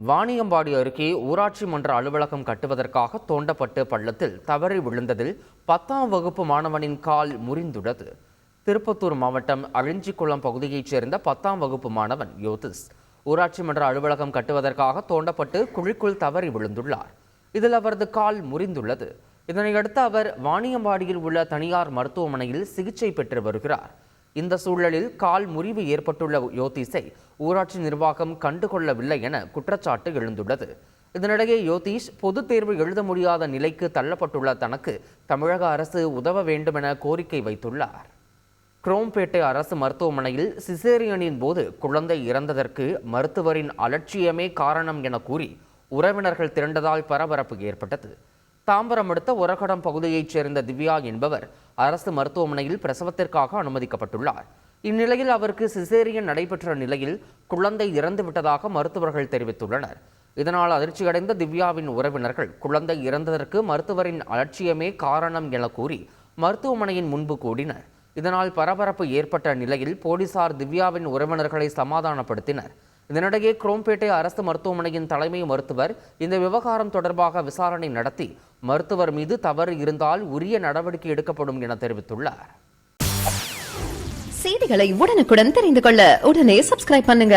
வாணியம்பாடி அருகே ஊராட்சி மன்ற அலுவலகம் கட்டுவதற்காக தோண்டப்பட்ட பள்ளத்தில் தவறி விழுந்ததில் 10ஆம் வகுப்பு மாணவனின் கால் முறிந்துள்ளது. திருப்பத்தூர் மாவட்டம் அழிஞ்சிக்குளம் பகுதியைச் சேர்ந்த 10ஆம் வகுப்பு மாணவன் யோதிஸ் ஊராட்சி மன்ற அலுவலகம் கட்டுவதற்காக தோண்டப்பட்டு குழிக்குள் தவறி விழுந்துள்ளார். இதில் அவரது கால் முறிந்துள்ளது. இதனையடுத்து அவர் வாணியம்பாடியில் உள்ள தனியார் மருத்துவமனையில் சிகிச்சை பெற்று வருகிறார். இந்த சூழலில் கால் முறிவு ஏற்பட்டுள்ள யோதீஸை ஊராட்சி நிர்வாகம் கண்டுகொள்ளவில்லை என குற்றச்சாட்டு எழுந்துள்ளது. இதனிடையே யோதீஷ் பொதுத் தேர்வு எழுத முடியாத நிலைக்கு தள்ளப்பட்டுள்ள தனக்கு தமிழக அரசு உதவ வேண்டும் என கோரிக்கை வைத்துள்ளார். குரோம்பேட்டை அரசு மருத்துவமனையில் சிசேரியனின் போது குழந்தை இறந்ததற்கு மருத்துவரின் அலட்சியமே காரணம் என கூறி உறவினர்கள் திரண்டதால் பரபரப்பு ஏற்பட்டது. தாம்பரம் அடுத்த ஒரகடம் பகுதியைச் சேர்ந்த திவ்யா என்பவர் அரசு மருத்துவமனையில் பிரசவத்திற்காக அனுமதிக்கப்பட்டுள்ளார். இந்நிலையில் அவருக்கு சிசேரியன் நடைபெற்ற நிலையில் குழந்தை இறந்துவிட்டதாக மருத்துவர்கள் தெரிவித்துள்ளனர். இதனால் அதிர்ச்சியடைந்த திவ்யாவின் உறவினர்கள் குழந்தை இறந்ததற்கு மருத்துவரின் அலட்சியமே காரணம் என கூறி மருத்துவமனையின் முன்பு கூடினர். இதனால் பரபரப்பு ஏற்பட்ட நிலையில் போலீசார் திவ்யாவின் உறவினர்களை சமாதானப்படுத்தினர். இதனிடையே குரோம்பேட்டை அரசு மருத்துவமனையின் தலைமை மருத்துவர் இந்த விவகாரம் தொடர்பாக விசாரணை நடத்தி மருத்துவர் மீது தவறு இருந்தால் உரிய நடவடிக்கை எடுக்கப்படும் என தெரிவித்துள்ளார். செய்திகளை உடனுக்குடன் தெரிந்து கொள்ள உடனே சப்ஸ்கிரைப் பண்ணுங்க.